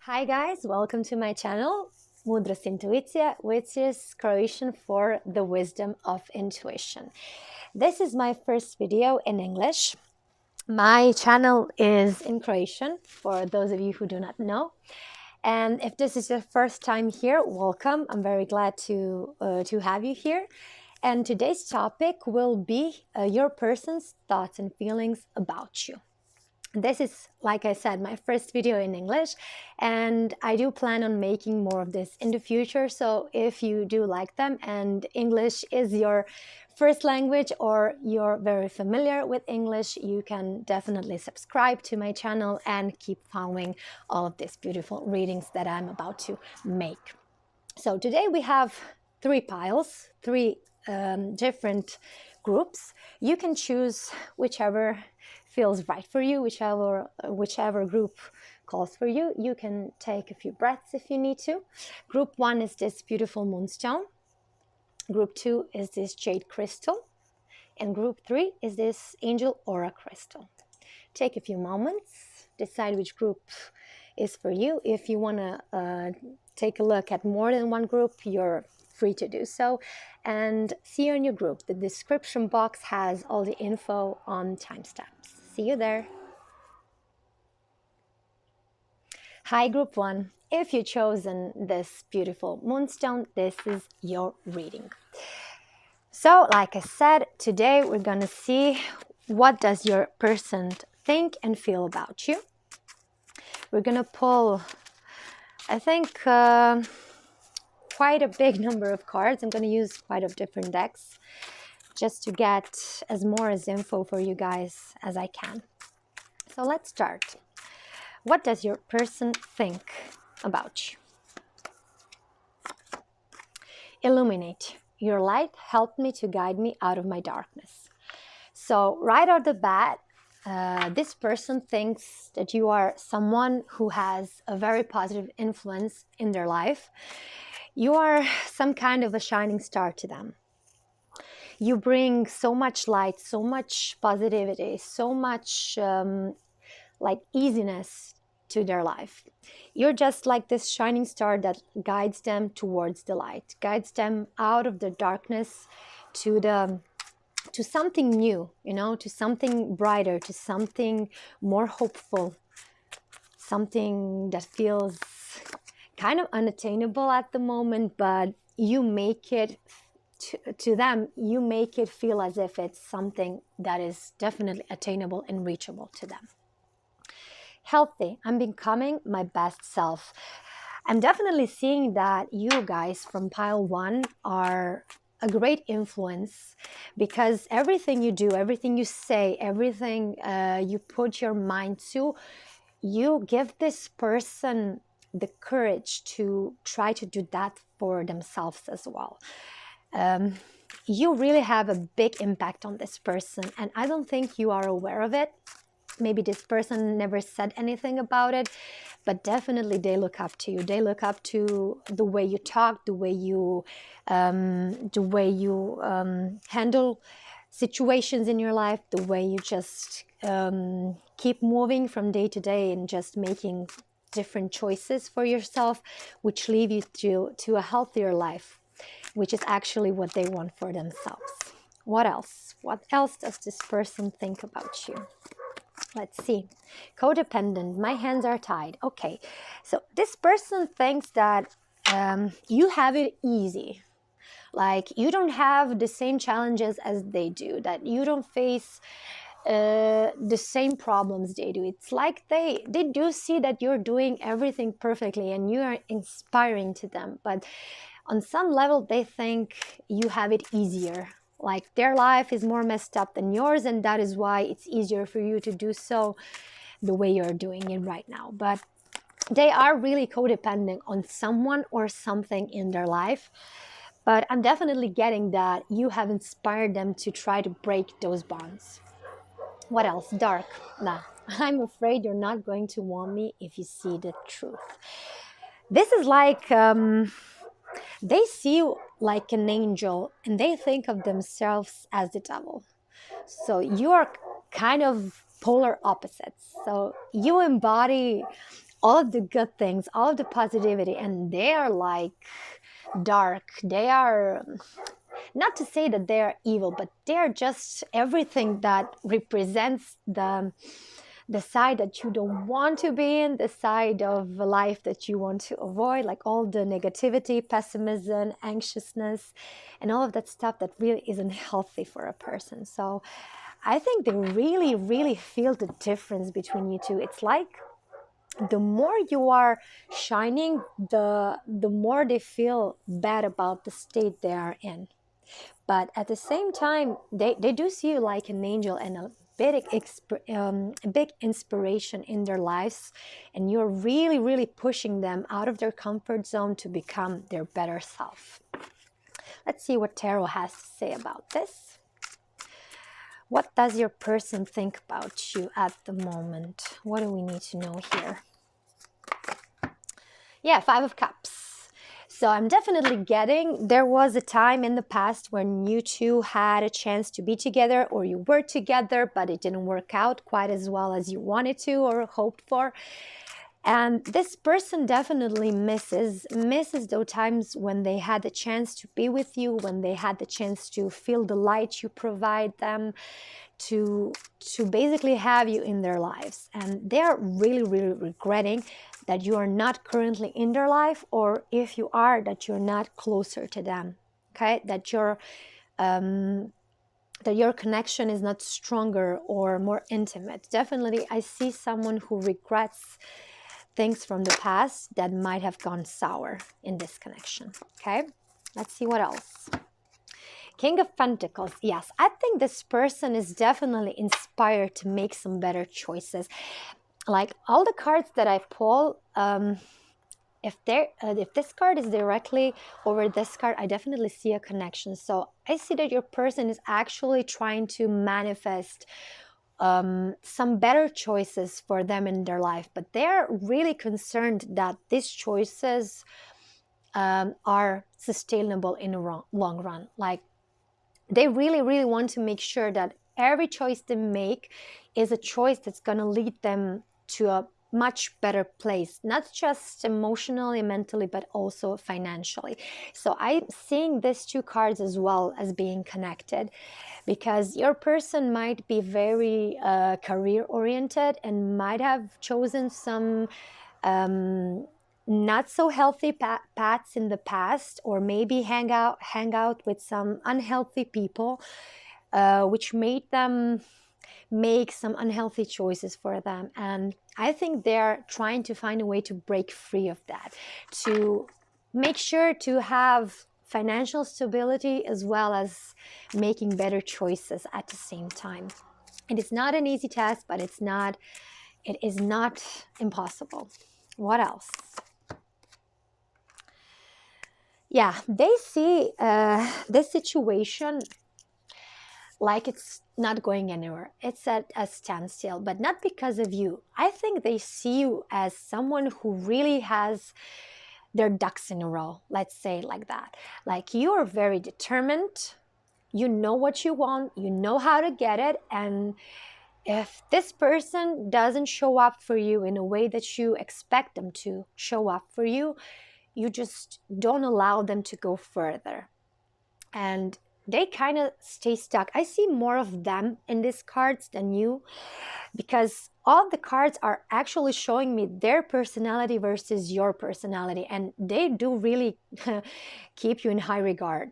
Hi guys, welcome to my channel, Mudrost Intuicija, which is Croatian for the wisdom of intuition. This is my first video in English. My channel is in Croatian, for those of you who do not know. And if this is your first time here, welcome. I'm very glad to have you here. And today's topic will be your person's thoughts and feelings about you. This is, like I said, my first video in English, and I do plan on making more of this in the future. So if you do like them and English is your first language or you're very familiar with English, you can definitely subscribe to my channel and keep following all of these beautiful readings that I'm about to make. So today we have three piles, three different groups. You can choose whichever feels right for you, whichever group calls for you. You can take a few breaths if you need to. Group 1 is this beautiful moonstone. Group 2 is this jade crystal. And group 3 is this angel aura crystal. Take a few moments, decide which group is for you. If you want to take a look at more than one group, you're free to do so. And see you in your group. The description box has all the info on timestamps. See you there. Hi, group 1. If you've chosen this beautiful moonstone, this is your reading. So, like I said, today we're going to see what does your person think and feel about you. We're going to pull, I think, quite a big number of cards. I'm going to use quite a different decks just to get as info for you guys as I can. So let's start. What does your person think about you? Illuminate. Your light helped me to guide me out of my darkness. So right out the bat, this person thinks that you are someone who has a very positive influence in their life. You are some kind of a shining star to them. You bring so much light, so much positivity, so much like easiness to their life. You're just like this shining star that guides them towards the light, guides them out of the darkness to something new, to something brighter, to something more hopeful, something that feels kind of unattainable at the moment, but you make it to them, you make it feel as if it's something that is definitely attainable and reachable to them. Healthy. I'm becoming my best self. I'm definitely seeing that you guys from pile 1 are a great influence, because everything you do, everything you say, everything you put your mind to, you give this person the courage to try to do that for themselves as well. You really have a big impact on this person, and I don't think you are aware of it. Maybe this person never said anything about it, but definitely they look up to you. They look up to the way you talk, the way you handle situations in your life, the way you just keep moving from day to day and just making different choices for yourself, which lead you to a healthier life, which is actually what they want for themselves. What else? What else does this person think about you? Let's see. Codependent. My hands are tied. Okay. So this person thinks that you have it easy. Like you don't have the same challenges as they do, that you don't face the same problems they do. It's like they do see that you're doing everything perfectly and you are inspiring to them. But on some level, they think you have it easier. Like their life is more messed up than yours, and that is why it's easier for you to do so the way you're doing it right now. But they are really codependent on someone or something in their life. But I'm definitely getting that you have inspired them to try to break those bonds. What else? Dark. Nah, I'm afraid you're not going to want me if you see the truth. This is like they see you like an angel and they think of themselves as the devil. So you are kind of polar opposites. So you embody all of the good things, all of the positivity, and they are like dark. They are, not to say that they are evil, but they are just everything that represents the side that you don't want to be in, the side of life that you want to avoid, like all the negativity, pessimism, anxiousness, and all of that stuff that really isn't healthy for a person. So I think they really, really feel the difference between you two. It's like the more you are shining, the more they feel bad about the state they are in. But at the same time, they do see you like an angel and a big inspiration in their lives, and you're really, really pushing them out of their comfort zone to become their better self. Let's see what Tarot has to say about this. What does your person think about you at the moment? What do we need to know here? Yeah, Five of Cups. So I'm definitely getting, there was a time in the past when you two had a chance to be together, or you were together, but it didn't work out quite as well as you wanted to or hoped for. And this person definitely misses those times when they had the chance to be with you, when they had the chance to feel the light you provide them, to basically have you in their lives. And they're really, really regretting that you are not currently in their life, or if you are, that you're not closer to them, okay? That your connection is not stronger or more intimate. Definitely, I see someone who regrets things from the past that might have gone sour in this connection, okay? Let's see what else. King of Pentacles. Yes, I think this person is definitely inspired to make some better choices. Like all the cards that I pull, if this card is directly over this card, I definitely see a connection. So I see that your person is actually trying to manifest some better choices for them in their life, but they're really concerned that these choices are sustainable in the long run. Like they really, really want to make sure that every choice they make is a choice that's going to lead them to a much better place, not just emotionally, mentally, but also financially. So I'm seeing these two cards as well as being connected, because your person might be very career oriented and might have chosen some not so healthy paths in the past, or maybe hang out with some unhealthy people, which made them make some unhealthy choices for them. And I think they're trying to find a way to break free of that, to make sure to have financial stability as well as making better choices at the same time. It is not an easy task, but it is not impossible. What else? Yeah, they see this situation like it's not going anywhere. It's at a standstill, but not because of you. I think they see you as someone who really has their ducks in a row, let's say it like that. Like you are very determined, you know what you want, you know how to get it, and if this person doesn't show up for you in a way that you expect them to show up for you, you just don't allow them to go further. And they kind of stay stuck. I see more of them in these cards than you, because all the cards are actually showing me their personality versus your personality, and they do really keep you in high regard.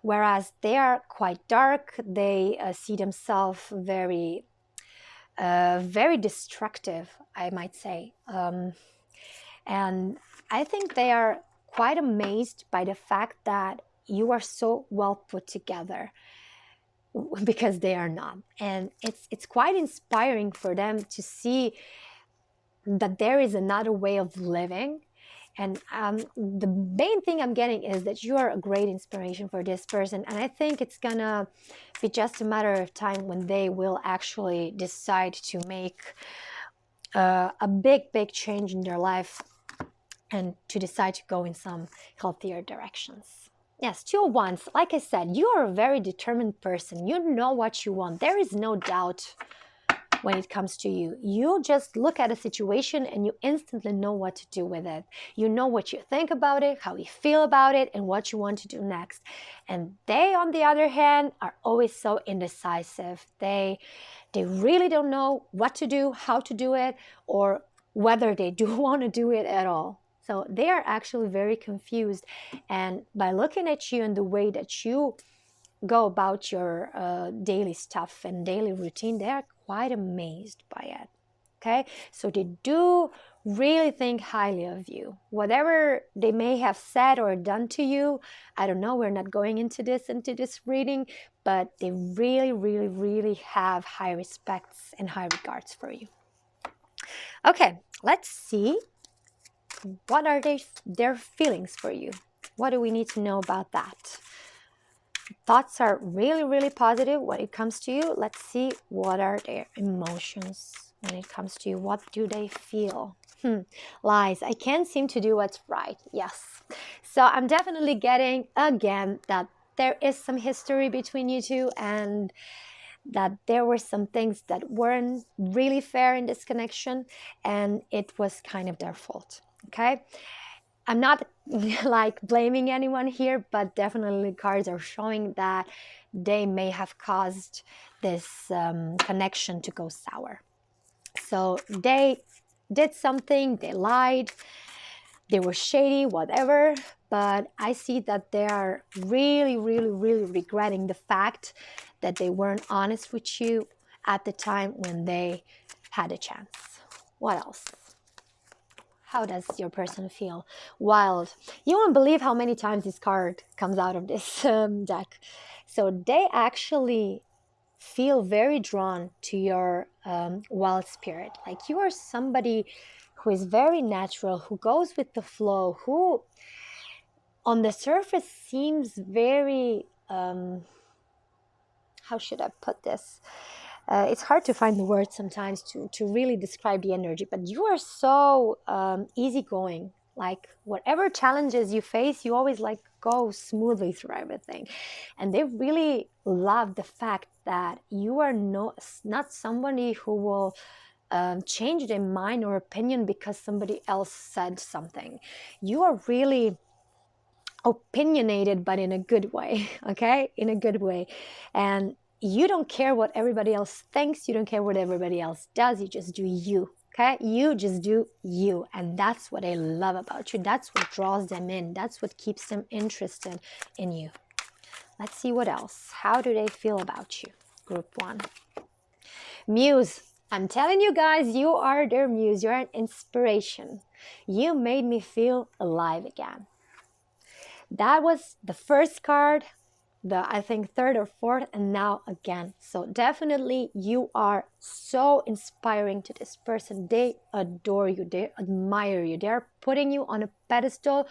Whereas they are quite dark, they see themselves very, very destructive, I might say. And I think they are quite amazed by the fact that you are so well put together, because they are not. And it's quite inspiring for them to see that there is another way of living. And the main thing I'm getting is that you are a great inspiration for this person. And I think it's gonna be just a matter of time when they will actually decide to make a big change in their life, and to decide to go in some healthier directions. Yes, Two of Wands. Like I said, you are a very determined person. You know what you want. There is no doubt when it comes to you. You just look at a situation and you instantly know what to do with it. You know what you think about it, how you feel about it, and what you want to do next. And they, on the other hand, are always so indecisive. They really don't know what to do, how to do it, or whether they do want to do it at all. So they are actually very confused. And by looking at you and the way that you go about your daily stuff and daily routine, they are quite amazed by it. Okay, so they do really think highly of you. Whatever they may have said or done to you, I don't know, we're not going into this reading, but they really, really, really have high respects and high regards for you. Okay, let's see. What are their feelings for you? What do we need to know about that? Thoughts are really, really positive when it comes to you. Let's see, what are their emotions when it comes to you? What do they feel? Lies. I can't seem to do what's right. Yes. So I'm definitely getting, again, that there is some history between you two, and that there were some things that weren't really fair in this connection, and it was kind of their fault. Okay? I'm not like blaming anyone here, but definitely cards are showing that they may have caused this connection to go sour. So they did something, they lied, they were shady, whatever, but I see that they are really, really, really regretting the fact that they weren't honest with you at the time when they had a chance. What else? How does your person feel? Wild. You won't believe how many times this card comes out of this deck. So they actually feel very drawn to your wild spirit. Like, you are somebody who is very natural, who goes with the flow, who on the surface seems very, how should I put this? It's hard to find the words sometimes to really describe the energy, but you are so easygoing. Like, whatever challenges you face, you always like go smoothly through everything. And they really love the fact that you are not somebody who will change their mind or opinion because somebody else said something. You are really opinionated, but in a good way, okay? In a good way. And you don't care what everybody else thinks. You don't care what everybody else does. You just do you, okay? You just do you. And that's what I love about you. That's what draws them in. That's what keeps them interested in you. Let's see what else. How do they feel about you? Group 1. Muse. I'm telling you guys, you are their muse. You're an inspiration. You made me feel alive again. That was the first card, I think third or fourth, and now again. So definitely you are so inspiring to this person. They adore you. They admire you. They're putting you on a pedestal.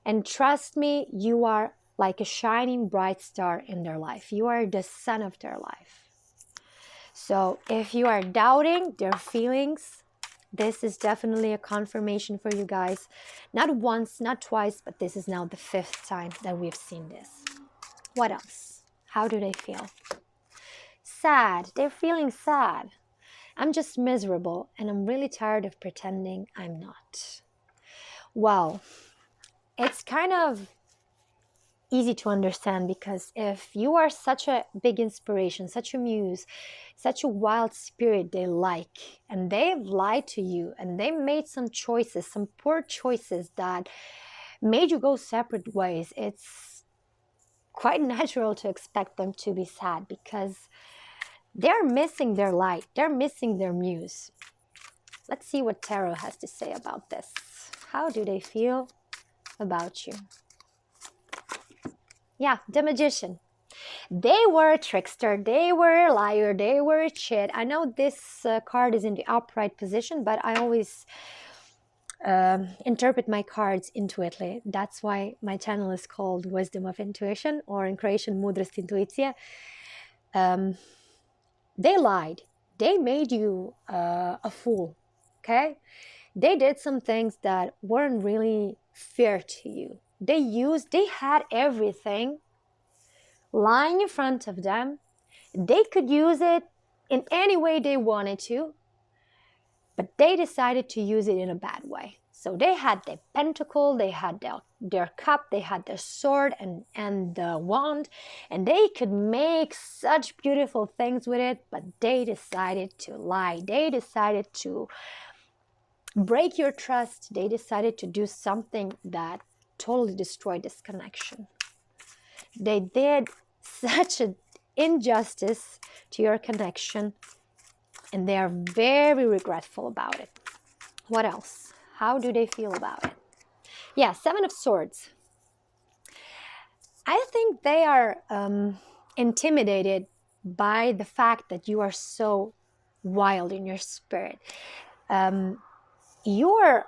And trust me, you are like a shining bright star in their life. You are the sun of their life. So if you are doubting their feelings, this is definitely a confirmation for you guys. Not once, not twice, but this is now the 5th time that we've seen this. What else? How do they feel? Sad. They're feeling sad. I'm just miserable, and I'm really tired of pretending I'm not. Well, it's kind of easy to understand, because if you are such a big inspiration, such a muse, such a wild spirit they like, and they've lied to you, and they made some choices, some poor choices that made you go separate ways, it's quite natural to expect them to be sad, because they're missing their light, they're missing their muse. Let's see what Tarot has to say about this. How do they feel about you? Yeah, the Magician. They were a trickster, they were a liar, they were a cheat. I know this card is in the upright position, but I always interpret my cards intuitively. That's why my channel is called Wisdom of Intuition, or in Croatian Mudrost Intuicija. They lied. They made you a fool, okay? They did some things that weren't really fair to you. They had everything lying in front of them. They could use it in any way they wanted to, but they decided to use it in a bad way. So they had the pentacle, they had their cup, they had their sword and the wand, and they could make such beautiful things with it, but they decided to lie. They decided to break your trust. They decided to do something that totally destroyed this connection. They did such an injustice to your connection, and they are very regretful about it. What else? How do they feel about it? Yeah, Seven of Swords. I think they are intimidated by the fact that you are so wild in your spirit. You're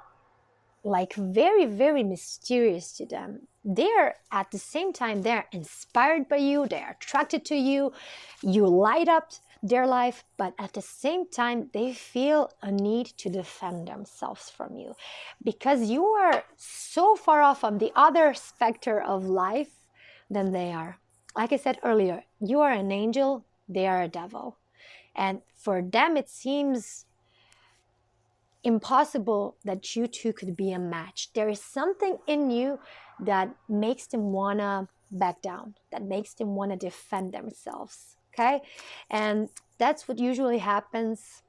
like very, very mysterious to them. They're at the same time, they're inspired by you, they're attracted to you, you light up their life, but at the same time, they feel a need to defend themselves from you because you are so far off on the other spectrum of life than they are. Like I said earlier, you are an angel, they are a devil. And for them, it seems impossible that you two could be a match. There is something in you that makes them want to back down, that makes them want to defend themselves. Okay? And that's what usually happens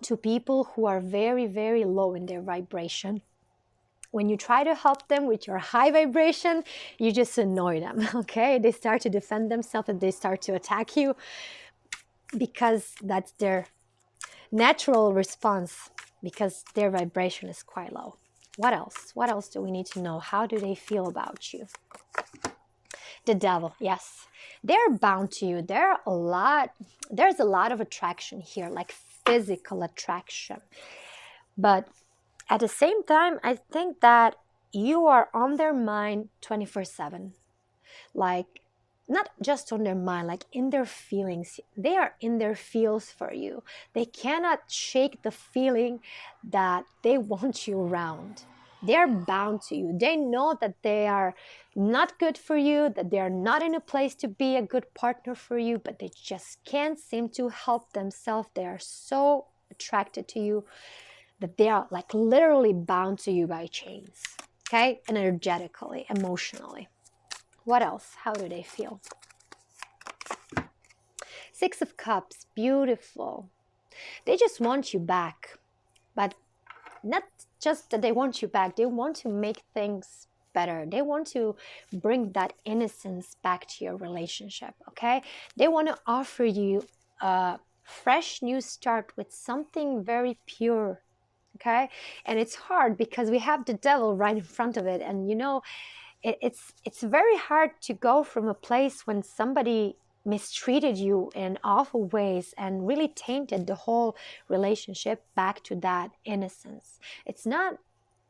to people who are very, very low in their vibration. When you try to help them with your high vibration, you just annoy them. Okay? They start to defend themselves and they start to attack you because that's their natural response, because their vibration is quite low. What else? What else do we need to know? How do they feel about you? The devil, yes. They're bound to you. There's a lot of attraction here, like physical attraction. But at the same time, I think that you are on their mind 24/7. Like, not just on their mind, like in their feelings. They are in their feels for you. They cannot shake the feeling that they want you around. They're bound to you. They know that they are not good for you, that they are not in a place to be a good partner for you, but they just can't seem to help themselves. They are so attracted to you that they are like literally bound to you by chains, okay? Energetically, emotionally. What else? How do they feel? Six of Cups, beautiful. They just want you back, but not just that they want you back. They want to make things better. They want to bring that innocence back to your relationship, okay? They want to offer you a fresh new start with something very pure, okay? And it's hard because we have the devil right in front of it, and you know, it's very hard to go from a place when somebody mistreated you in awful ways and really tainted the whole relationship back to that innocence. It's not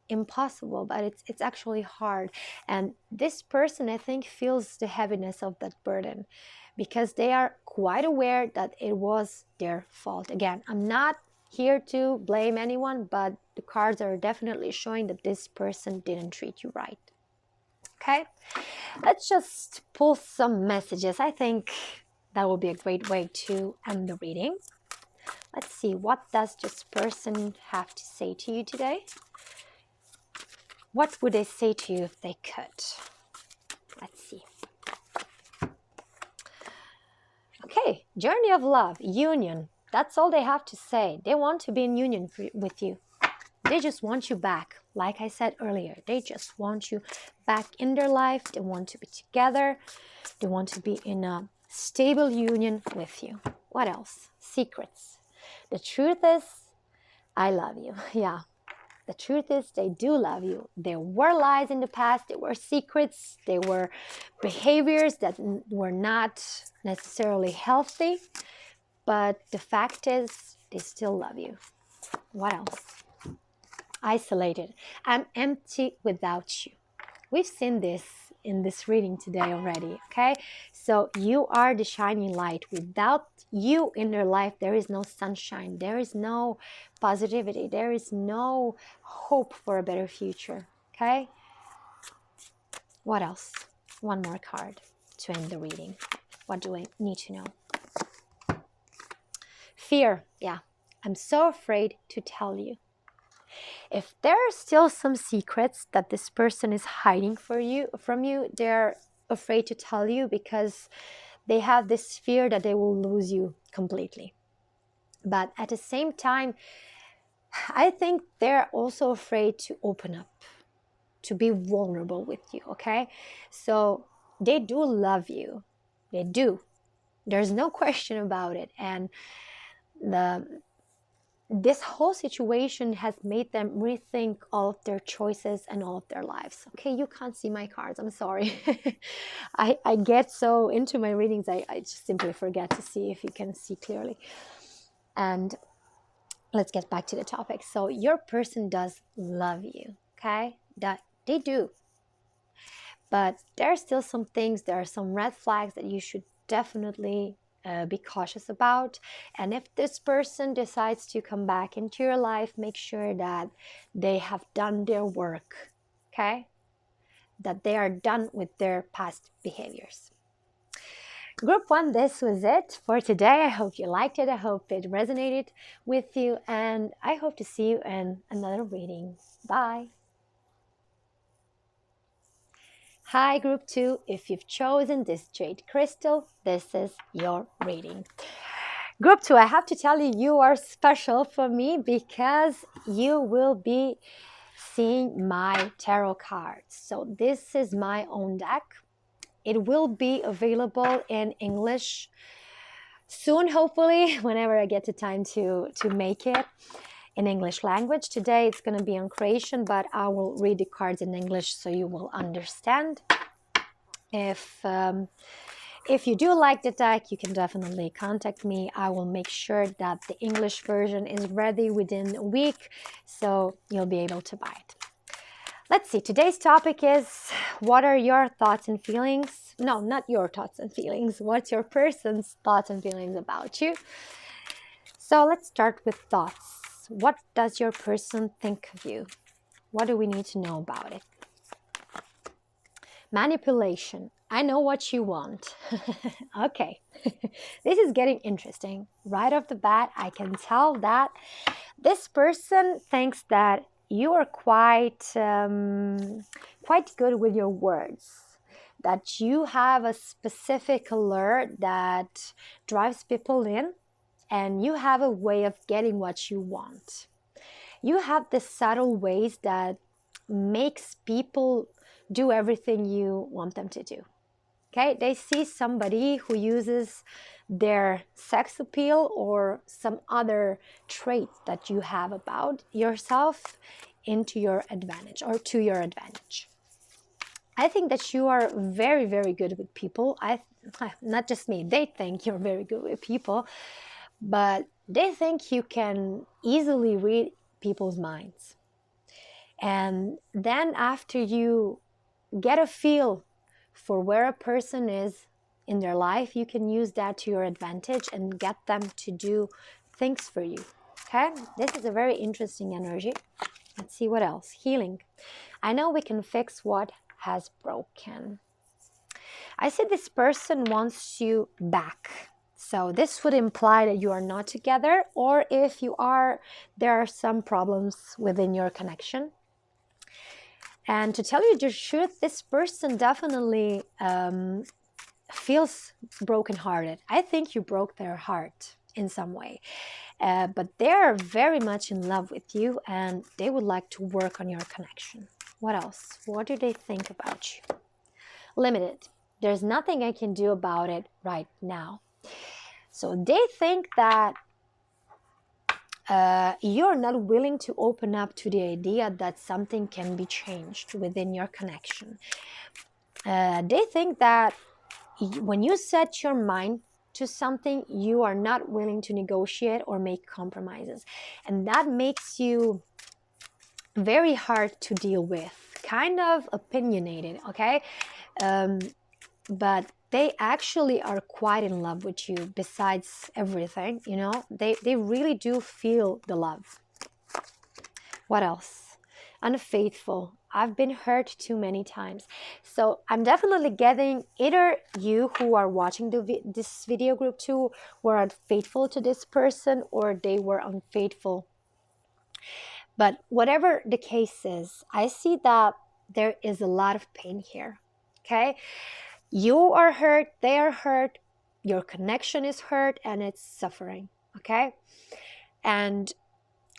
impossible, but it's actually hard. And this person, I think, feels the heaviness of that burden because they are quite aware that it was their fault. Again, I'm not here to blame anyone, but the cards are definitely showing that this person didn't treat you right. Okay, let's just pull some messages. I think that will be a great way to end the reading. Let's see, what does this person have to say to you today? What would they say to you if they could? Let's see. Okay, journey of love, union. That's all they have to say. They want to be in union with you. They just want you back. Like I said earlier, they just want you back in their life. They want to be together. They want to be in a stable union with you. What else? Secrets. The truth is, I love you. Yeah. The truth is, they do love you. There were lies in the past. There were secrets. There were behaviors that were not necessarily healthy. But the fact is, they still love you. What else? Isolated. I'm empty without you. We've seen this in this reading today already, okay? So you are the shining light. Without you in their life, there is no sunshine. There is no positivity. There is no hope for a better future, okay? What else? One more card to end the reading. What do I need to know? Fear. Yeah, I'm so afraid to tell you. If there are still some secrets that this person is hiding from you, they're afraid to tell you because they have this fear that they will lose you completely. But at the same time, I think they're also afraid to open up, to be vulnerable with you, okay? So they do love you. They do. There's no question about it. And this whole situation has made them rethink all of their choices and all of their lives. Okay, you can't see my cards. I'm sorry. I get so into my readings, I just simply forget to see if you can see clearly. And let's get back to the topic. So your person does love you, okay? That they do. But there are still some things, there are some red flags that you should definitely be cautious about. And if this person decides to come back into your life, make sure that they have done their work, okay? That they are done with their past behaviors. Group 1, this was it for today. I hope you liked it. I hope it resonated with you. And I hope to see you in another reading. Bye. Hi, Group 2. If you've chosen this jade crystal, this is your reading. Group 2, I have to tell you, you are special for me because you will be seeing my tarot cards. So this is my own deck. It will be available in English soon, hopefully, whenever I get the time to make it in English language. Today it's going to be in Croatian, but I will read the cards in English so you will understand. If you do like the deck, you can definitely contact me. I will make sure that the English version is ready within a week, so you'll be able to buy it. Let's see, today's topic is, what are your thoughts and feelings? No, not your thoughts and feelings. What's your person's thoughts and feelings about you? So let's start with thoughts. What does your person think of you? What do we need to know about it? Manipulation. I know what you want. Okay, this is getting interesting. Right off the bat, I can tell that this person thinks that you are quite good with your words, that you have a specific allure that drives people in, and you have a way of getting what you want. You have the subtle ways that makes people do everything you want them to do. Okay, they see somebody who uses their sex appeal or some other trait that you have about yourself into your advantage or to your advantage. I think that you are very, very good with people. Not just me, they think you're very good with people, but they think you can easily read people's minds. And then after you get a feel for where a person is in their life, you can use that to your advantage and get them to do things for you. Okay, this is a very interesting energy. Let's see what else. Healing. I know we can fix what has broken. I see this person wants you back. So this would imply that you are not together, or if you are, there are some problems within your connection. And to tell you the truth, this person definitely feels brokenhearted. I think you broke their heart in some way. But they're very much in love with you and they would like to work on your connection. What else? What do they think about you? Limited. There's nothing I can do about it right now. So they think that you're not willing to open up to the idea that something can be changed within your connection. They think that when you set your mind to something, you are not willing to negotiate or make compromises. And that makes you very hard to deal with, kind of opinionated, okay? But they actually are quite in love with you besides everything, you know? They really do feel the love. What else? Unfaithful. I've been hurt too many times. So I'm definitely getting either you who are watching this video group too were unfaithful to this person, or they were unfaithful. But whatever the case is, I see that there is a lot of pain here. Okay? You are hurt, they are hurt, your connection is hurt, and it's suffering. Okay? And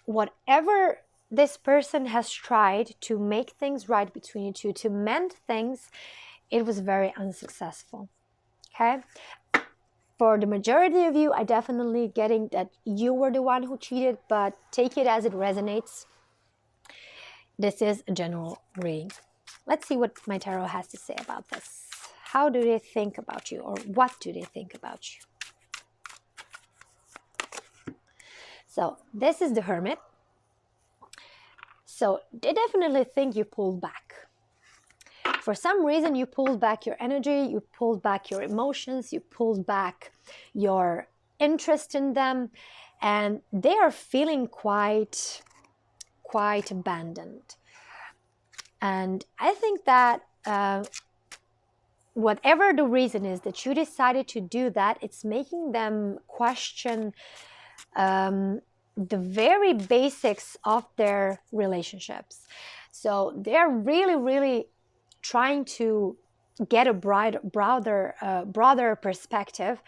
whatever this person has tried to make things right between you two, to mend things, it was very unsuccessful. Okay? For the majority of you, I definitely getting that you were the one who cheated, but take it as it resonates. This is a general reading. Let's see what my tarot has to say about this. How do they think about you, or what do they think about you? So this is the Hermit. So they definitely think you pulled back. For some reason, you pulled back your energy, you pulled back your emotions, you pulled back your interest in them, and they are feeling quite abandoned. And I think that whatever the reason is that you decided to do that, it's making them question the very basics of their relationships. So they're really trying to get a broader perspective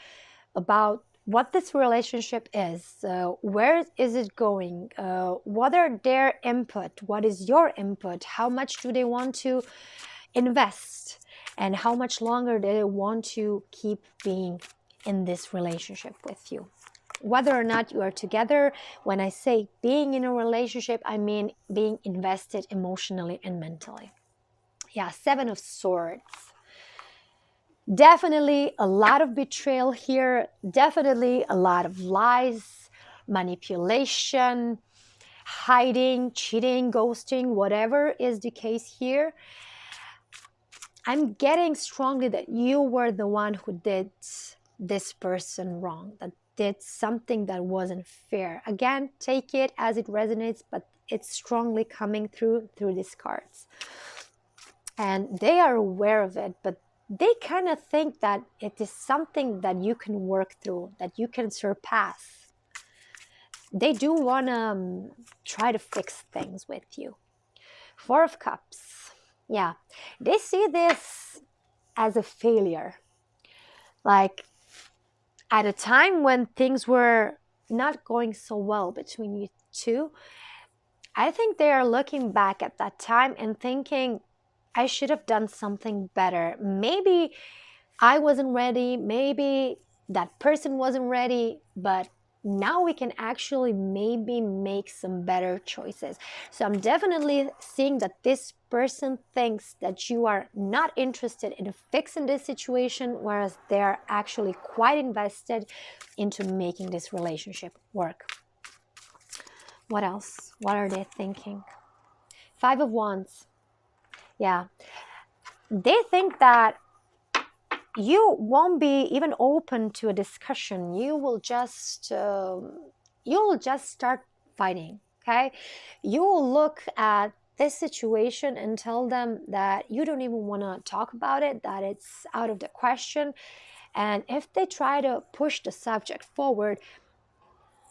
about what this relationship is, where is it going, what are their input, what is your input, how much do they want to invest, and how much longer do they want to keep being in this relationship with you. Whether or not you are together, when I say being in a relationship, I mean being invested emotionally and mentally. Yeah, Seven of Swords. Definitely a lot of betrayal here. Definitely a lot of lies, manipulation, hiding, cheating, ghosting, whatever is the case here. I'm getting strongly that you were the one who did this person wrong, that did something that wasn't fair. Again, take it as it resonates, but it's strongly coming through these cards. And they are aware of it, but they kind of think that it is something that you can work through, that you can surpass. They do want to try to fix things with you. Four of Cups. Yeah, they see this as a failure. Like, at a time when things were not going so well between you two, I think they are looking back at that time and thinking, I should have done something better. Maybe I wasn't ready. Maybe that person wasn't ready. But now we can actually maybe make some better choices. So I'm definitely seeing that this person thinks that you are not interested in fixing this situation, whereas they're actually quite invested into making this relationship work. What else? What are they thinking? Five of Wands. Yeah, they think that you won't be even open to a discussion. You will just start fighting. Okay, you will look at this situation and tell them that you don't even want to talk about it, that it's out of the question. And if they try to push the subject forward,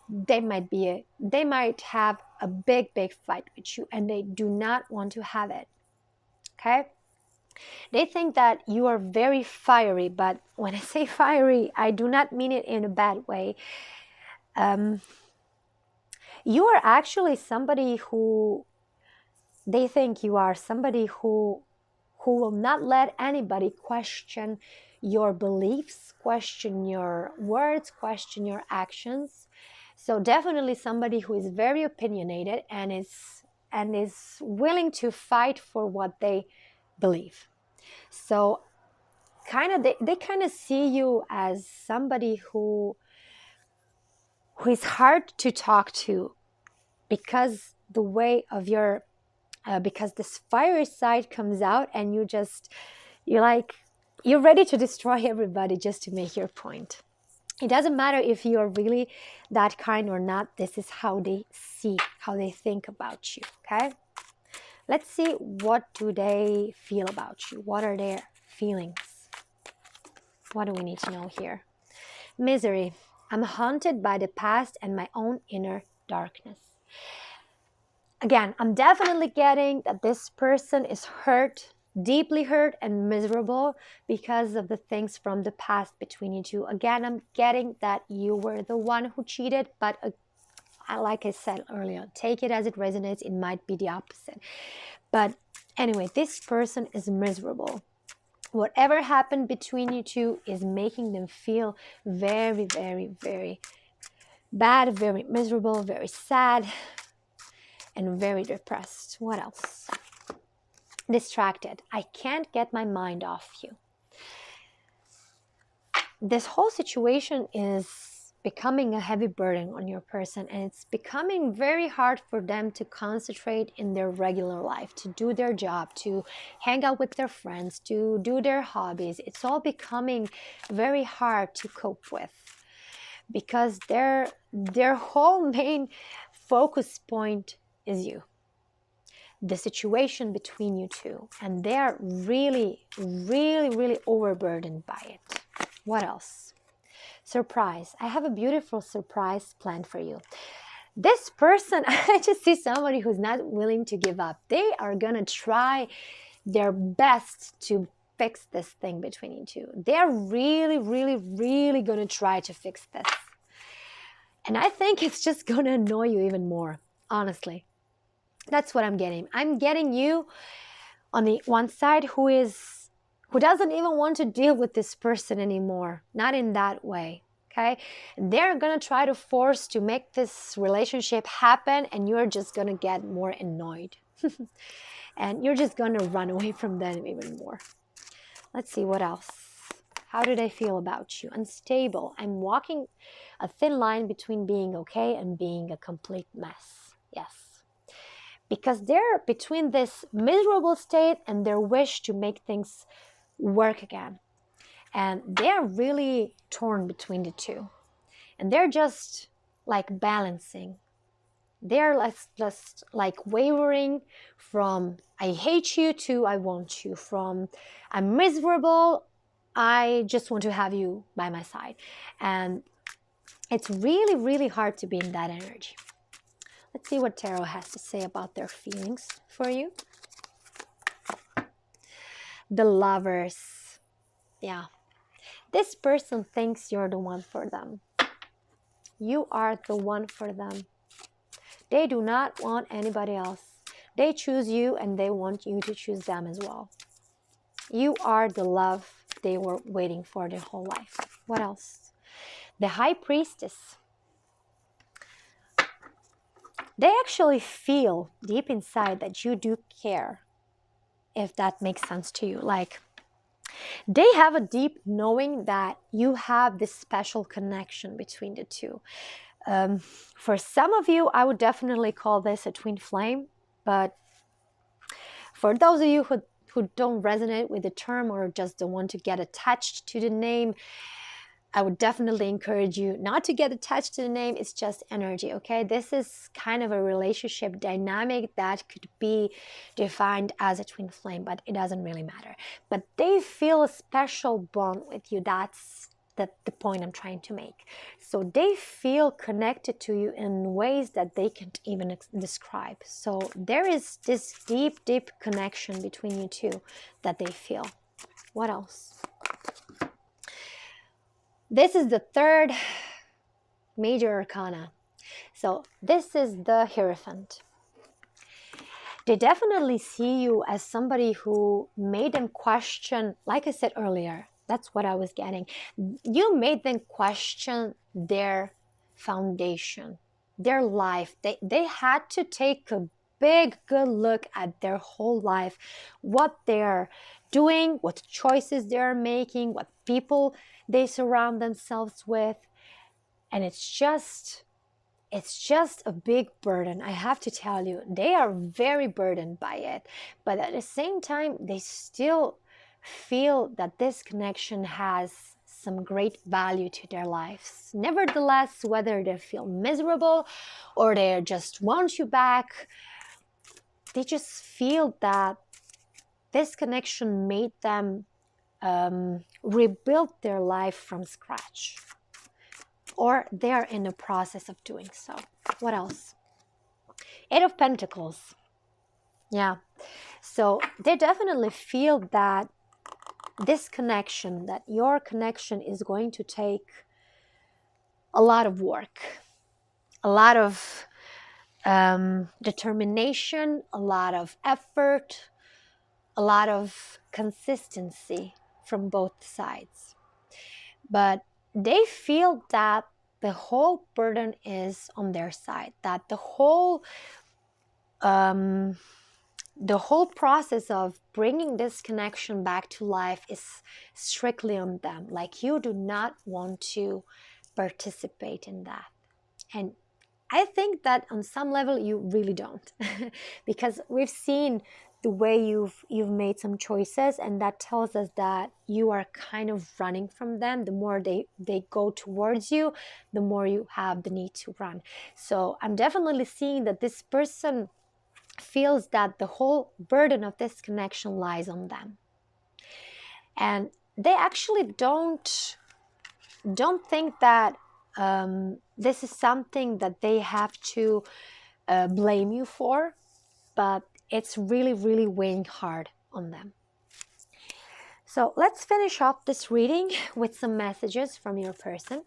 they might have a big fight with you, and they do not want to have it. Okay. They think that you are very fiery, but when I say fiery, I do not mean it in a bad way. You are actually somebody who they think you are somebody who will not let anybody question your beliefs, question your words, question your actions. So definitely somebody who is very opinionated and is willing to fight for what they believe. So they kind of see you as somebody who is hard to talk to, because the way of your because this fiery side comes out, and you're ready to destroy everybody just to make your point. It doesn't matter if you're really that kind or not. This is how they think about you. Okay. Let's see, what do they feel about you? What are their feelings? What do we need to know here? Misery. I'm haunted by the past and my own inner darkness. Again, I'm definitely getting that this person is hurt, deeply hurt and miserable because of the things from the past between you two. Again, I'm getting that you were the one who cheated, but like I said earlier, take it as it resonates. It might be the opposite. But anyway, this person is miserable. Whatever happened between you two is making them feel very, very, very bad, very miserable, very sad, and very depressed. What else? Distracted. I can't get my mind off you. This whole situation is becoming a heavy burden on your person, and it's becoming very hard for them to concentrate in their regular life, to do their job, to hang out with their friends, to do their hobbies. It's all becoming very hard to cope with because their whole main focus point is you, the situation between you two, and they're really, really, really overburdened by it. What else? Surprise. I have a beautiful surprise planned for you. This person, I just see somebody who's not willing to give up. They are gonna try their best to fix this thing between you two. They're really, really, really gonna try to fix this. And I think it's just gonna annoy you even more, honestly. That's what I'm getting. I'm getting you on the one side who doesn't even want to deal with this person anymore. Not in that way, okay? They're gonna try to force to make this relationship happen, and you're just gonna get more annoyed. And you're just gonna run away from them even more. Let's see what else. How do they feel about you? Unstable. I'm walking a thin line between being okay and being a complete mess. Yes. Because they're between this miserable state and their wish to make things work again. And they're really torn between the two. And they're just like balancing. They're just like wavering from I hate you to I want you, from I'm miserable, I just want to have you by my side. And it's really, really hard to be in that energy. Let's see what Tarot has to say about their feelings for you. The Lovers. Yeah. This person thinks you're the one for them. You are the one for them. They do not want anybody else. They choose you and they want you to choose them as well. You are the love they were waiting for their whole life. What else? The High Priestess. They actually feel deep inside that you do care, if that makes sense to you. Like, they have a deep knowing that you have this special connection between the two. For some of you, I would definitely call this a twin flame, but for those of you who don't resonate with the term or just don't want to get attached to the name, I would definitely encourage you not to get attached to the name. It's just energy, okay? This is kind of a relationship dynamic that could be defined as a twin flame, but it doesn't really matter. But they feel a special bond with you. That's the point I'm trying to make. So they feel connected to you in ways that they can't even describe. So there is this deep, deep connection between you two that they feel. What else? This is the third major arcana. So this is the Hierophant. They definitely see you as somebody who made them question, like I said earlier, that's what I was getting. You made them question their foundation, their life. They had to take a big, good look at their whole life, what they're doing, what choices they're making, what people they surround themselves with. And it's just a big burden. I have to tell you, they are very burdened by it. But at the same time, they still feel that this connection has some great value to their lives. Nevertheless, whether they feel miserable or they just want you back, they just feel that this connection made them rebuild their life from scratch, or they're in the process of doing so. What else? Eight of Pentacles. Yeah. So they definitely feel that this connection, that your connection is going to take a lot of work, a lot of determination, a lot of effort, a lot of consistency from both sides. But they feel that the whole burden is on their side, that the whole process of bringing this connection back to life is strictly on them. Like, you do not want to participate in that. And I think that on some level you really don't, because we've seen the way you've made some choices, and that tells us that you are kind of running from them. The more they go towards you, the more you have the need to run. So I'm definitely seeing that this person feels that the whole burden of this connection lies on them, and they actually don't think that this is something that they have to blame you for, but it's really, really weighing hard on them. So let's finish off this reading with some messages from your person.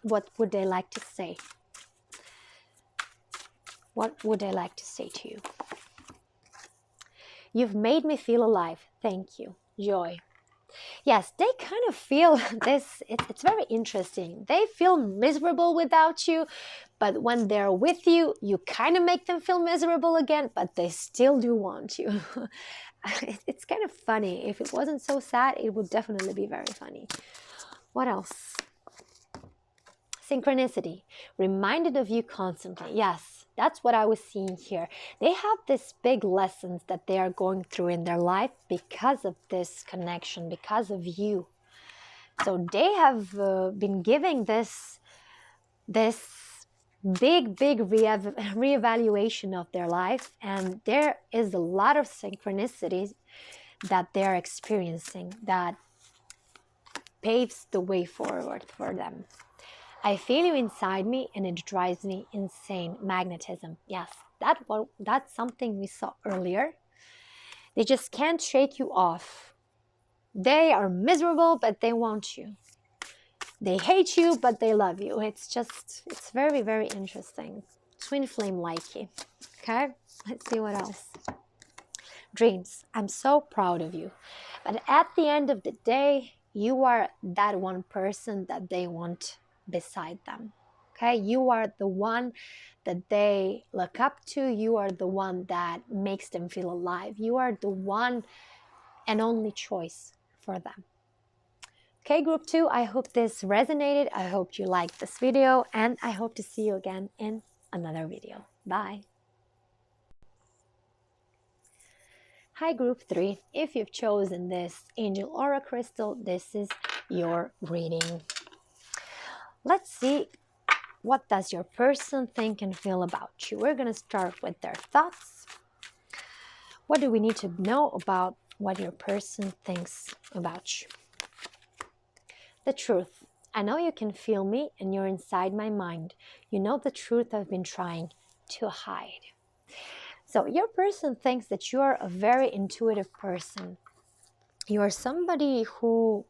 What would they like to say? What would they like to say to you? You've made me feel alive. Thank you. Joy. Yes, they kind of feel this. It's very interesting. They feel miserable without you, but when they're with you, you kind of make them feel miserable again, but they still do want you. It's kind of funny. If it wasn't so sad, it would definitely be very funny. What else? Synchronicity. Reminded of you constantly. Yes, that's what I was seeing here. They have these big lessons that they are going through in their life because of this connection, because of you. So they have been giving this big reevaluation of their life, and there is a lot of synchronicities that they're experiencing that paves the way forward for them. I feel you inside me and it drives me insane. Magnetism. Yes, that's something we saw earlier. They just can't shake you off. They are miserable, but they want you. They hate you, but they love you. It's very, very interesting. Twin flame likey. Okay, let's see what else. Dreams. I'm so proud of you. But at the end of the day, you are that one person that they want beside them. Okay, you are the one that they look up to. You are the one that makes them feel alive. You are the one and only choice for them. Okay, group 2, I hope this resonated. I hope you liked this video, and I hope to see you again in another video. Bye. Hi, group 3. If you've chosen this angel aura crystal, this is your reading. Let's see, what does your person think and feel about you? We're going to start with their thoughts. What do we need to know about what your person thinks about you? The truth. I know you can feel me and you're inside my mind. You know the truth I've been trying to hide. So your person thinks that you are a very intuitive person. You are somebody who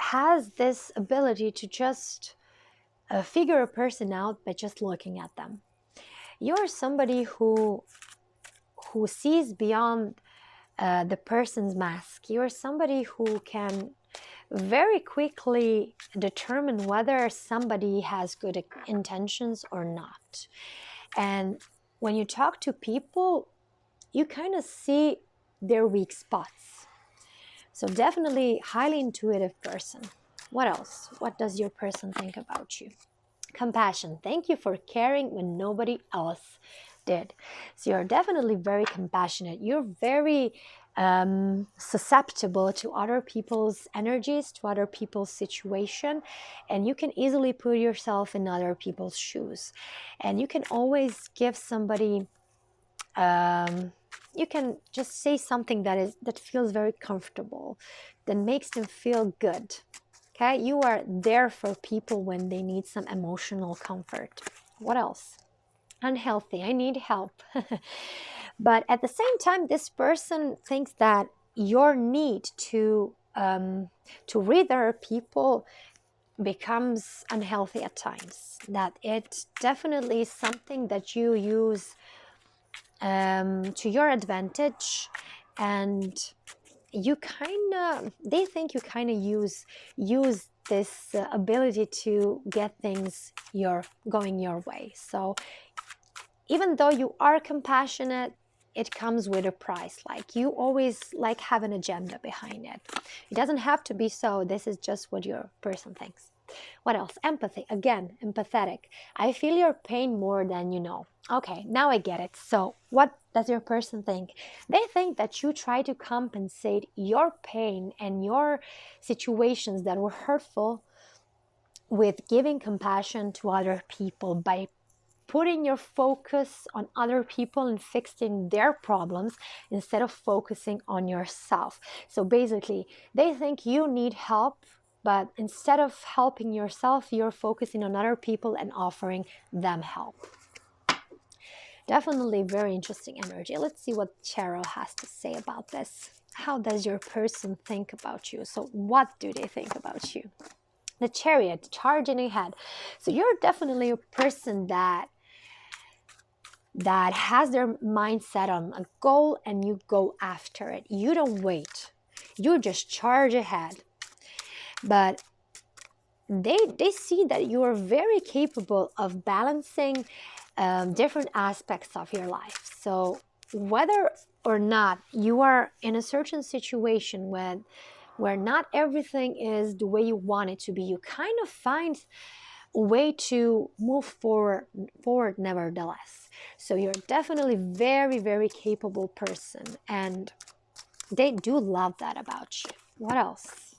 has this ability to just figure a person out by just looking at them. You're somebody who sees beyond the person's mask. You're somebody who can very quickly determine whether somebody has good intentions or not. And when you talk to people, you kind of see their weak spots. So definitely highly intuitive person. What else? What does your person think about you? Compassion. Thank you for caring when nobody else did. So you're definitely very compassionate. You're very susceptible to other people's energies, to other people's situation, and you can easily put yourself in other people's shoes. And you can always give somebody you can just say something that feels very comfortable, that makes them feel good. Okay, you are there for people when they need some emotional comfort. What else? Unhealthy, I need help. But at the same time, this person thinks that your need to read other people becomes unhealthy at times, that it definitely is something that you use to your advantage, and you kind of, they think you kind of use this ability to get things going your way. So even though you are compassionate, it comes with a price. Like, you always like have an agenda behind it. It doesn't have to be so. This is just what your person thinks. What else? Empathy. Again, empathetic. I feel your pain more than you know. Okay, now I get it. So what does your person think? They think that you try to compensate your pain and your situations that were hurtful with giving compassion to other people, by putting your focus on other people and fixing their problems instead of focusing on yourself. So basically, they think you need help, but instead of helping yourself, you're focusing on other people and offering them help. Definitely very interesting energy. Let's see what Tarot has to say about this. How does your person think about you? So what do they think about you? The Chariot, charging ahead. So you're definitely a person that has their mindset on a goal, and you go after it. You don't wait. You just charge ahead. But they see that you are very capable of balancing different aspects of your life. So whether or not you are in a certain situation where not everything is the way you want it to be, you kind of find a way to move forward nevertheless. So you're definitely very, very capable person, and they do love that about you. What else?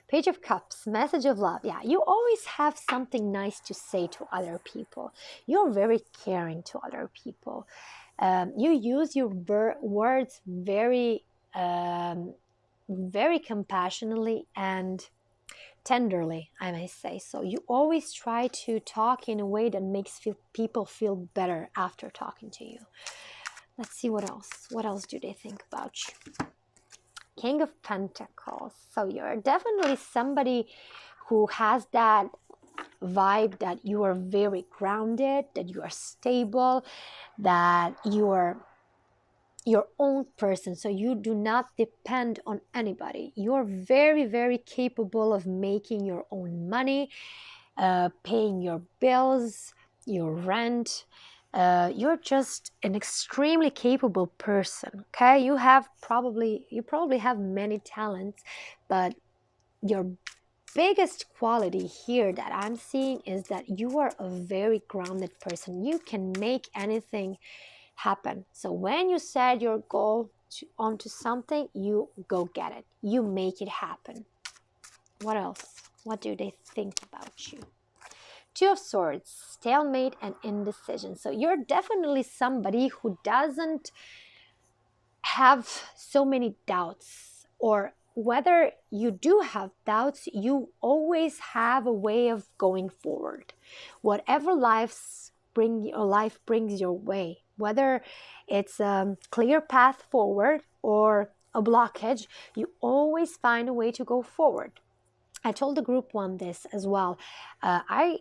Page of Cups, message of love. Yeah, you always have something nice to say to other people. You're very caring to other people. You use your words very, very compassionately and tenderly, I may say. So you always try to talk in a way that makes people feel better after talking to you. Let's see what else. What else do they think about you? King of Pentacles. So you're definitely somebody who has that vibe that you are very grounded, that you are stable, that you are your own person. So you do not depend on anybody. You're very, very capable of making your own money, paying your bills, your rent. You're just an extremely capable person. Okay, you probably have many talents, but your biggest quality here that I'm seeing is that you are a very grounded person. You can make anything happen. So when you set your goal onto something, you go get it. You make it happen. What else? What do they think about you? Two of Swords, stalemate and indecision. So you're definitely somebody who doesn't have so many doubts, or whether you do have doubts, you always have a way of going forward. Whatever life brings your way, whether it's a clear path forward or a blockage, you always find a way to go forward. I told the group one this as well. I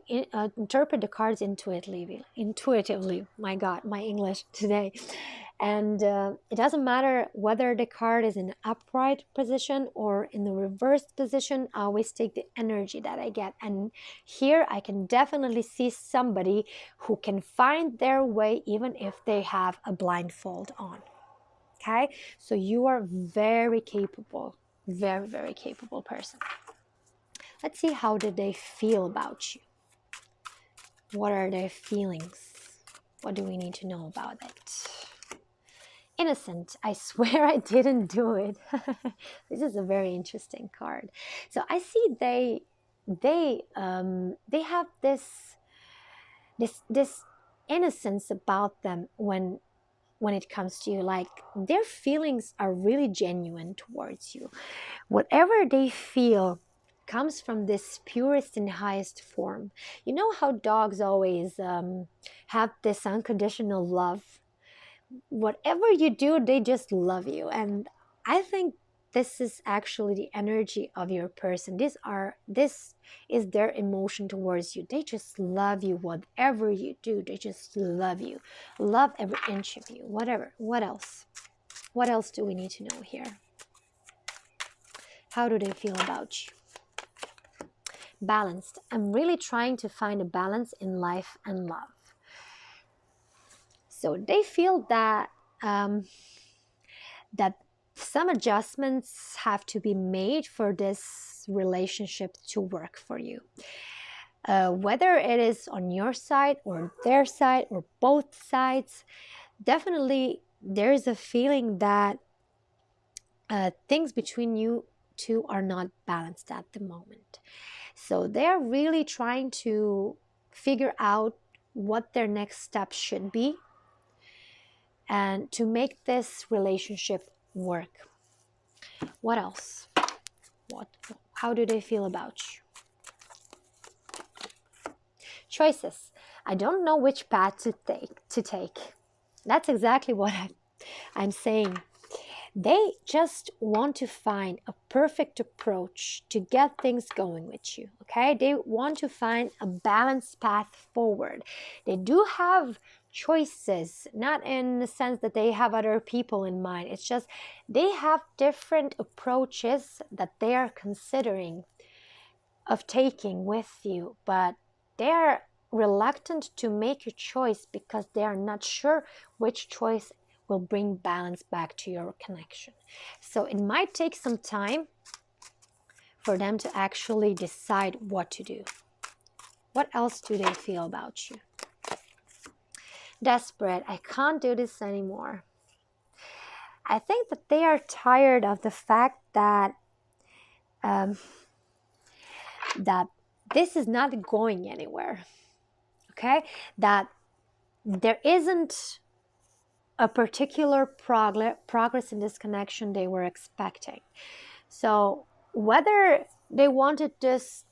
interpret the cards intuitively. My God, my English today. And it doesn't matter whether the card is in an upright position or in the reversed position. I always take the energy that I get. And here I can definitely see somebody who can find their way even if they have a blindfold on. Okay? So you are very capable, very, very capable person. Let's see, how did they feel about you? What are their feelings? What do we need to know about it? Innocent. I swear I didn't do it. This is a very interesting card. So I see they have this innocence about them when when it comes to you. Like, their feelings are really genuine towards you. Whatever they feel comes from this purest and highest form. You know how dogs always have this unconditional love? Whatever you do, they just love you. And I think this is actually the energy of your person. This is their emotion towards you. They just love you. Whatever you do, they just love you. Love every inch of you. Whatever. What else? What else do we need to know here? How do they feel about you? Balanced. I'm really trying to find a balance in life and love. So they feel that that some adjustments have to be made for this relationship to work for you. Whether it is on your side or their side or both sides, definitely there is a feeling that things between you two are not balanced at the moment. So they're really trying to figure out what their next steps should be and to make this relationship work. What else? How do they feel about you? Choices. I don't know which path to take. That's exactly what I'm saying. They just want to find a perfect approach to get things going with you, okay? They want to find a balanced path forward. They do have choices, not in the sense that they have other people in mind. It's just they have different approaches that they are considering of taking with you, but they're reluctant to make a choice because they are not sure which choice will bring balance back to your connection. So it might take some time for them to actually decide what to do. What else do they feel about you? Desperate. I can't do this anymore. I think that they are tired of the fact that that this is not going anywhere. Okay? That there isn't a particular progress in this connection they were expecting. So whether they wanted this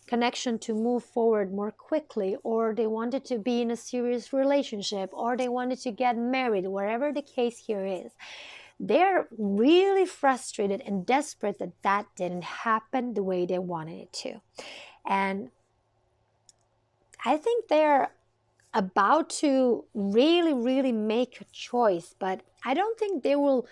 connection to move forward more quickly, or they wanted to be in a serious relationship, or they wanted to get married, whatever the case here is, they're really frustrated and desperate that that didn't happen the way they wanted it to. And I think they're about to really make a choice, but I don't think they will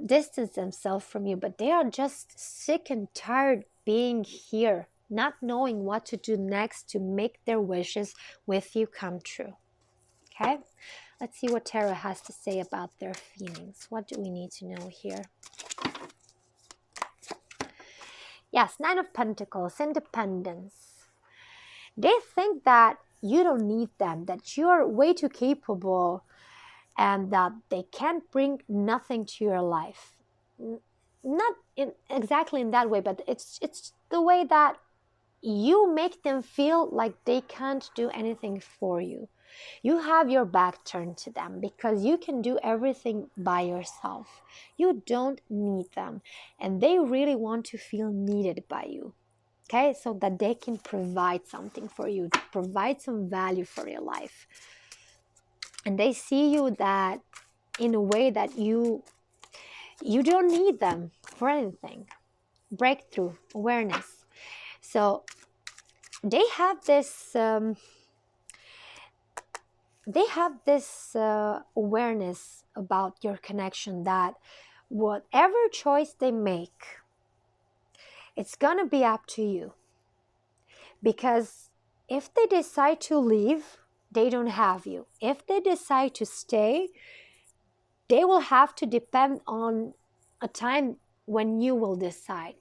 distance themselves from you, but they are just sick and tired being here, not knowing what to do next to make their wishes with you come true. Okay, let's see what Tarot has to say about their feelings. What do we need to know here? Yes, Nine of Pentacles, independence. They think that you don't need them, that you're way too capable, and that they can't bring nothing to your life. Not exactly in that way, but it's the way that you make them feel like they can't do anything for you. You have your back turned to them because you can do everything by yourself. You don't need them, and they really want to feel needed by you. Okay, so that they can provide something for you, provide some value for your life. And they see you that in a way that you don't need them for anything. Breakthrough, awareness. So they have this awareness about your connection, that whatever choice they make, it's gonna be up to you. Because if they decide to leave, they don't have you. If they decide to stay, they will have to depend on a time when you will decide,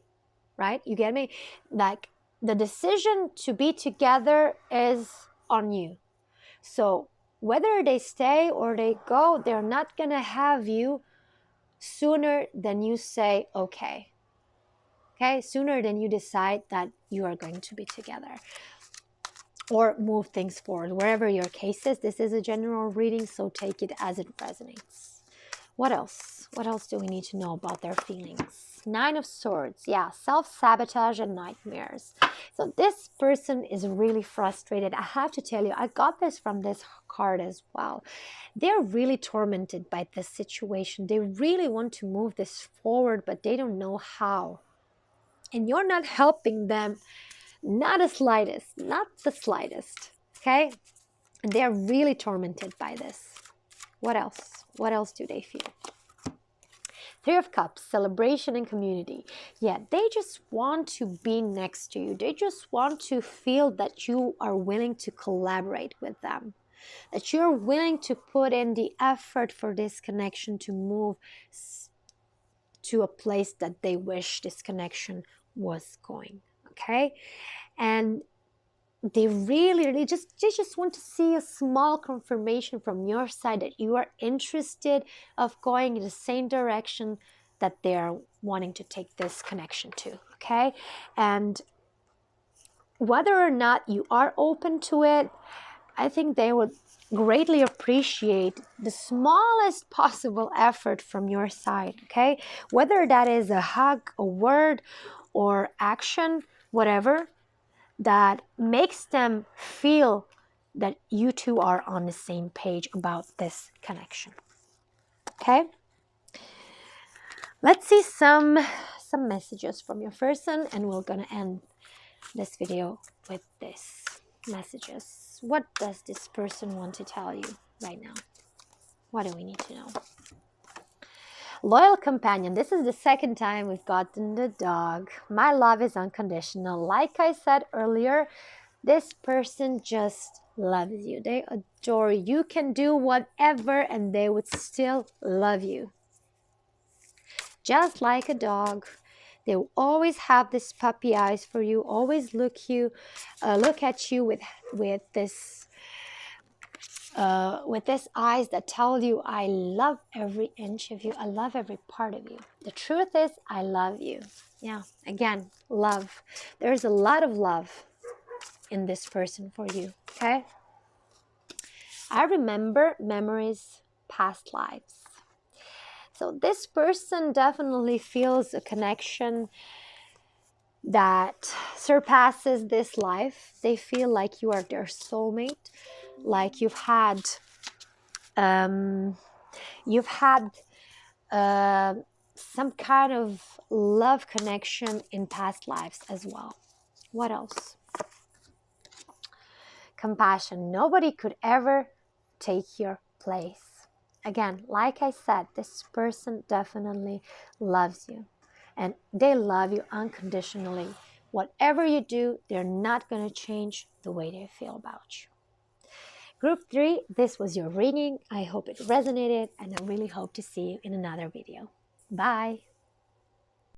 right? You get me? Like, the decision to be together is on you. So whether they stay or they go, they're not gonna have you sooner than you say okay. Okay, sooner than you decide that you are going to be together. or move things forward. Wherever your case is, this is a general reading, so take it as it resonates. What else? What else do we need to know about their feelings? Nine of Swords. Yeah, self-sabotage and nightmares. So this person is really frustrated. I have to tell you, I got this from this card as well. They're really tormented by this situation. They really want to move this forward, but they don't know how. And you're not helping them, not the slightest, not the slightest. Okay? And they're really tormented by this. What else? What else do they feel? Three of Cups, celebration and community. Yeah, they just want to be next to you. They just want to feel that you are willing to collaborate with them, that you're willing to put in the effort for this connection to move to a place that they wish this connection was going. Okay? And they really just want to see a small confirmation from your side that you are interested of going in the same direction that they're wanting to take this connection to. Okay? And whether or not you are open to it, I think they would greatly appreciate the smallest possible effort from your side. Okay? Whether that is a hug, a word, or action, whatever, that makes them feel that you two are on the same page about this connection. Okay? Let's see some messages from your person, and we're gonna end this video with this messages. What does this person want to tell you right now? What do we need to know? Loyal companion. This is the second time we've gotten the dog. My love is unconditional. Like I said earlier, this person just loves you. They adore you. You can do whatever and they would still love you. Just like a dog. They will always have this puppy eyes for you, always look at you with this eyes that tell you, I love every inch of you. I love every part of you. The truth is, I love you. Yeah, again, love. There's a lot of love in this person for you, okay? I remember memories, past lives. So this person definitely feels a connection that surpasses this life. They feel like you are their soulmate, like you've had some kind of love connection in past lives as well. What else? Compassion. Nobody could ever take your place. Again, like I said, this person definitely loves you. And they love you unconditionally. Whatever you do, they're not going to change the way they feel about you. Group 3, this was your reading. I hope it resonated, and I really hope to see you in another video. Bye.